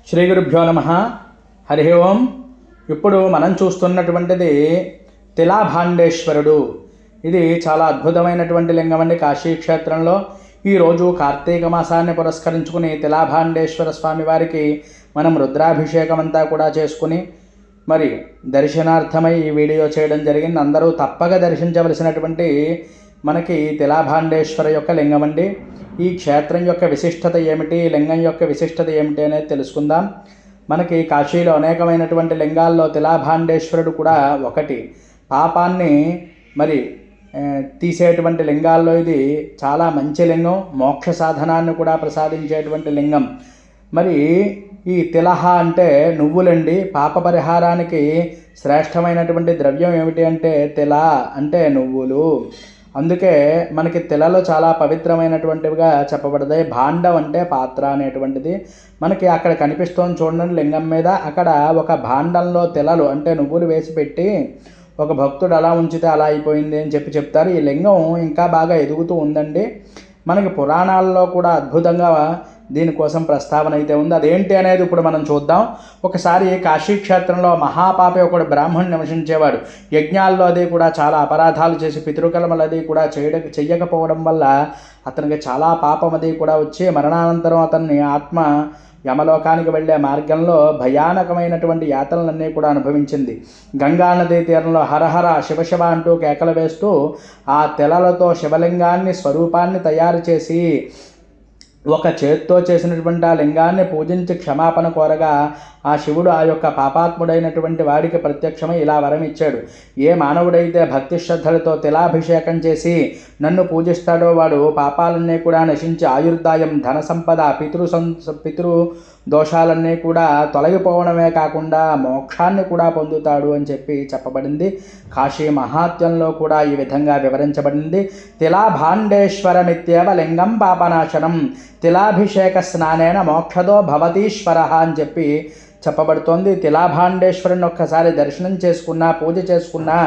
శ్రీ గురుభ్యో నమః. హరి ఓం. ఇప్పుడు మనం చూస్తున్నటువంటిది తిలాభాండేశ్వరుడు. ఇది చాలా అద్భుతమైనటువంటి లింగం అండి. కాశీక్షేత్రంలో ఈరోజు కార్తీక మాసాన్ని పురస్కరించుకుని తిలాభాండేశ్వర స్వామి వారికి మనం రుద్రాభిషేకం అంతా కూడా చేసుకుని మరి దర్శనార్థమై ఈ వీడియో చేయడం జరిగింది. అందరూ తప్పక దర్శించవలసినటువంటి మనకి తిలాభాండేశ్వర యొక్క లింగం అండి. ఈ క్షేత్రం యొక్క విశిష్టత ఏమిటి, లింగం యొక్క విశిష్టత ఏమిటి అనేది తెలుసుకుందాం. మనకి కాశీలో అనేకమైనటువంటి లింగాల్లో తిలాభాండేశ్వరుడు కూడా ఒకటి. పాపాన్ని మరి తీసేటువంటి లింగాల్లో ఇది చాలా మంచి లింగం. మోక్ష సాధనాన్ని కూడా ప్రసాదించేటువంటి లింగం. మరి ఈ తిలహ అంటే నువ్వులండి. పాప పరిహారానికి శ్రేష్టమైనటువంటి ద్రవ్యం ఏమిటి అంటే తిల అంటే నువ్వులు. అందుకే మనకి తిలలు చాలా పవిత్రమైనటువంటివిగా చెప్పబడతాయి. భాండం అంటే పాత్ర అనేటువంటిది మనకి అక్కడ కనిపిస్తోంది చూడండి లింగం మీద. అక్కడ ఒక భాండంలో తిలలు అంటే నువ్వులు వేసి పెట్టి ఒక భక్తుడు అలా ఉంచితే అలా అయిపోయింది అని చెప్తారు. ఈ లింగం ఇంకా బాగా ఎదుగుతూ ఉందండి. మనకి పురాణాల్లో కూడా అద్భుతంగా దీనికోసం ప్రస్తావన అయితే ఉంది. అదేంటి అనేది ఇప్పుడు మనం చూద్దాం. ఒకసారి కాశీక్షేత్రంలో మహాపాపి ఒకడు బ్రాహ్మణుడు నివసించేవాడు. యజ్ఞాల్లో అది కూడా చాలా అపరాధాలు చేసి పితృకర్మలు అది కూడా చెయ్యకపోవడం వల్ల అతనికి చాలా పాపం అది కూడా వచ్చి మరణానంతరం అతన్ని ఆత్మ యమలోకానికి వెళ్ళే మార్గంలో భయానకమైనటువంటి యాతనలన్నీ కూడా అనుభవించింది. గంగానదీ తీరంలో హరహర శివశివ అంటూ కేకలు వేస్తూ ఆ తెలలతో శివలింగాన్ని స్వరూపాన్ని తయారు చేసి ఒక చేత్తో చేసినటువంటి ఆ లింగాన్ని పూజించి క్షమాపణ కోరగా ఆ శివుడు ఆ యొక్క పాపాత్ముడైనటువంటి వాడికి ప్రత్యక్షమై ఇలా వరం ఇచ్చాడు. ఏ మానవుడైతే భక్తి శ్రద్ధలతో తిలాభిషేకం చేసి నన్ను పూజిస్తాడో వాడు పాపాలన్నీ కూడా నశించి ఆయుర్దాయం, ధన సంపద, పితృ దోషాలన్నీ కూడా తొలగిపోవడమే కాకుండా మోక్షాన్ని కూడా పొందుతాడు అని చెప్పబడింది. కాశీ మహాత్మ్యంలో కూడా ఈ విధంగా వివరించబడింది. తిలాభాండేశ్వరమిత్యేవ లింగం పాపనాశనం, తిలాభిషేక స్నానేన మోక్షదో భవతీశ్వర అని చెప్పబడుతోంది. తిలాభాండేశ్వరుని ఒక్కసారి దర్శనం చేసుకున్నా, పూజ చేసుకున్నా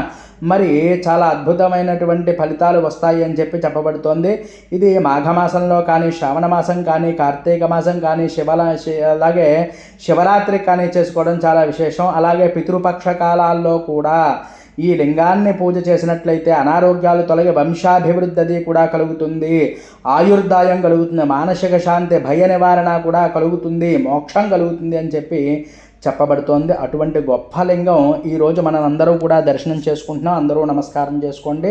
మరి చాలా అద్భుతమైనటువంటి ఫలితాలు వస్తాయి అని చెప్పబడుతోంది. ఇది మాఘమాసంలో కానీ, శ్రావణ మాసం కానీ, కార్తీక మాసం కానీ, అలాగే శివరాత్రి కానీ చేసుకోవడం చాలా విశేషం. అలాగే పితృపక్ష కాలాల్లో కూడా ఈ లింగాన్ని పూజ చేసినట్లయితే అనారోగ్యాలు తొలగి వంశాభివృద్ధి అది కూడా కలుగుతుంది, ఆయుర్దాయం కలుగుతుంది, మానసిక శాంతి, భయ నివారణ కూడా కలుగుతుంది, మోక్షం కలుగుతుంది అని చెప్పబడుతోంది. అటువంటి గొప్ప లింగం ఈరోజు మనం అందరూ కూడా దర్శనం చేసుకుంటున్నాం. అందరూ నమస్కారం చేసుకోండి.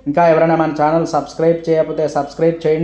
ఇంకా ఎవరైనా మన ఛానల్ సబ్స్క్రైబ్ చేయకపోతే సబ్స్క్రైబ్ చేయండి.